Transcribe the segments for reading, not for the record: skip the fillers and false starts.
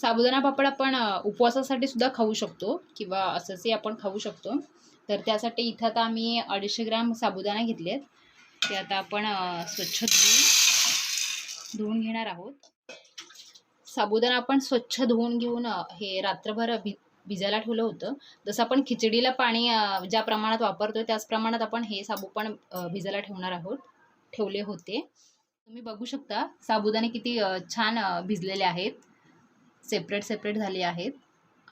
साबुदाणा पापड आपण उपवासासाठी सुद्धा खाऊ शकतो किंवा असंही आपण खाऊ शकतो. तर त्यासाठी इथं आता आम्ही 250 ग्रॅम साबुदाणा घेतलेत. ते आता आपण स्वच्छ धुवून घेणार आहोत. साबुदाणा आपण स्वच्छ धुवून घेऊन हे रात्रभर भिजायला ठेवलं होतं. जसं आपण खिचडीला पाणी ज्या प्रमाणात वापरतोय त्याच प्रमाणात आपण हे साबू पण भिजायला ठेवले होते. तुम्ही बघू शकता साबुदाणे किती छान भिजलेले आहेत. सेपरेट झाले आहेत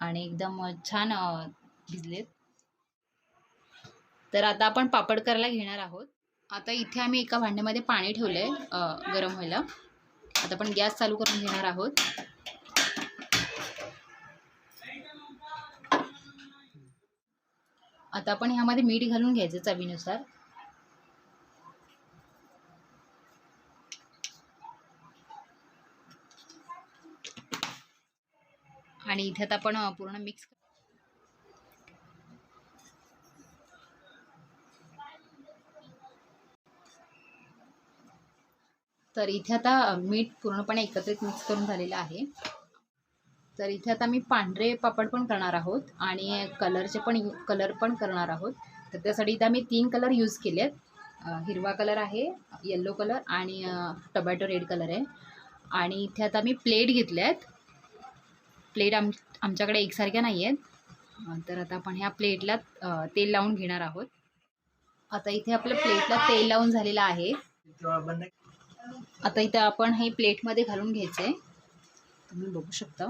आणि एकदम छान भिजलेत. तर आता आपण पापड करायला घेणार आहोत. आता इथे आम्ही एका भांड्यामध्ये पाणी ठेवलंय गरम व्हायला. आता आपण गॅस चालू करून घेणार आहोत. आता आपण ह्यामध्ये मीठ घालून घ्यायचं चवीनुसार. आणि इथे आता आपण पूर्ण मिक्स. तर इथे आता मीठ पूर्णपणे एकत्रित मिक्स करून झालेलं आहे. तर इथे आता मी पांढरे पापड पण करणार आहोत आणि कलर पण करणार आहोत. तर त्यासाठी इथे आम्ही 3 कलर यूज केलेत. हिरवा कलर आहे, येलो कलर आणि टोमॅटो रेड कलर आहे. आणि इथे आता मी प्लेट घेतल्यात. प्लेट आमच्याकडे एकसारख्या नाही आहेत. तर आता आपण ह्या प्लेटला तेल लावून घेणार आहोत. आता इथे आपल्या प्लेटला तेल लावून झालेलं आहे. आता इथे आपण हे प्लेटमध्ये घालून घ्यायचे. तुम्ही बघू शकता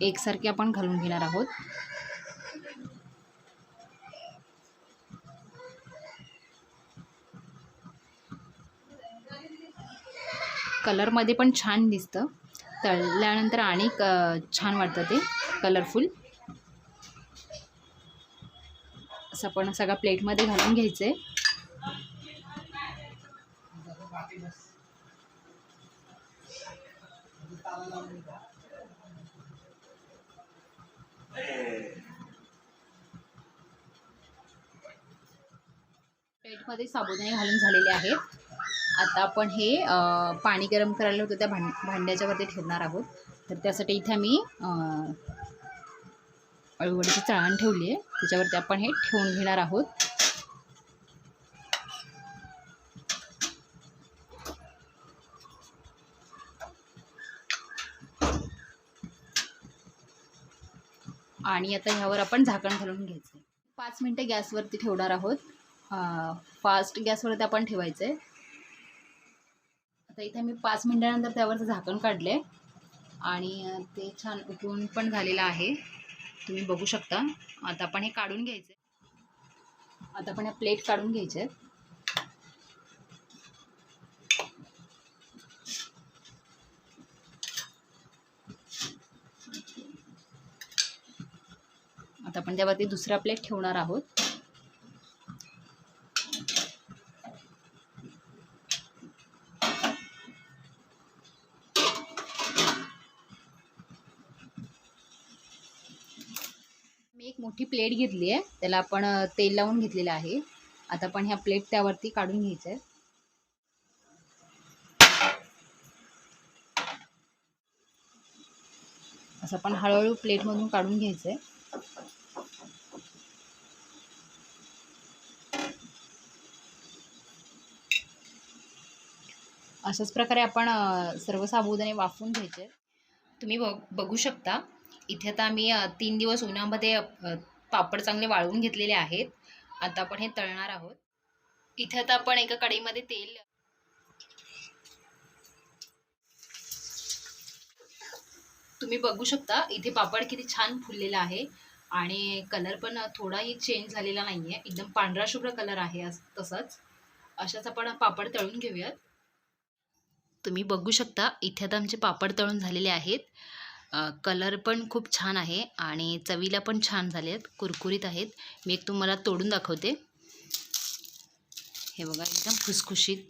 एकसारखे आपण घालून घेणार आहोत. कलरमध्ये पण छान दिसतं. तळल्यानंतर आणि छान वाटतं ते कलरफुल. असं आपण सगळं प्लेटमध्ये घालून घ्यायचे. प्लेटमध्ये साबुदाणे घालून झालेले आहेत. आता आपण हे पाणी गरम करायला होतं त्या भांड्याच्या वरती ठेवणार आहोत. तर त्यासाठी इथे मी अळूवडीची चाळण ठेवली आहे. त्याच्यावरती आपण हे ठेवून घेणार आहोत. आणि आता ह्यावर आपण झाकण घालून घ्यायचं. 5 मिनटं गॅसवरती ठेवणार आहोत. फास्ट गॅसवरती आपण ठेवायचं आहे. आता इथे मी 5 मिनटानंतर त्यावरचं झाकण काढले आणि ते छान उकळून पण झालेलं आहे. तुम्ही बघू शकता. आता आपण हे काढून घ्यायचं. आता आपण प्लेट काढून घ्यायचे. आता आपण त्यावरती दुसरा प्लेट ठेवणार आहोत. मी एक मोठी प्लेट घेतली आहे. त्याला आपण तेल लावून घेतलेलं आहे. आता आपण ह्या प्लेट त्यावरती काढून घ्यायचं आहे. असं आपण हळूहळू प्लेटमधून काढून घ्यायचं आहे. अशाच प्रकारे आपण सर्व साबुदाणे वाफवून घ्यायचे. तुम्ही बघू शकता इथे आता आम्ही 3 दिवस उन्हामध्ये पापड चांगले वाळवून घेतलेले आहेत. आता आपण हे तळणार आहोत. इथे आता आपण एका कढईमध्ये तेल. तुम्ही बघू शकता इथे पापड किती छान फुललेला आहे आणि कलर पण थोडाही चेंज झालेला नाही आहे. एकदम पांढरा शुभ्र कलर आहे. तसंच अशाच आपण पापड तळून घेऊयात. तुम्ही बघू शकता इथे आता आमचे पापड तळून झालेले आहेत. कलर पण खूप छान आहे आणि चवीला पण छान झाले आहेत, कुरकुरीत आहेत. मी एक तुम्हाला तोडून दाखवते. हे बघा एकदम खुसखुशीत.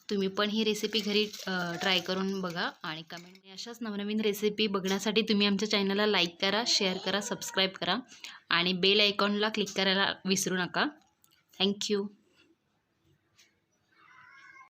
तुम्ही पण ही रेसिपी घरी ट्राय करून बघा आणि कमेंट. अशाच नवनवीन रेसिपी बघण्यासाठी तुम्ही आमच्या चॅनलला लाईक करा, शेअर करा, सबस्क्राईब करा आणि बेल आयकॉनला क्लिक करायला विसरू नका. थँक्यू.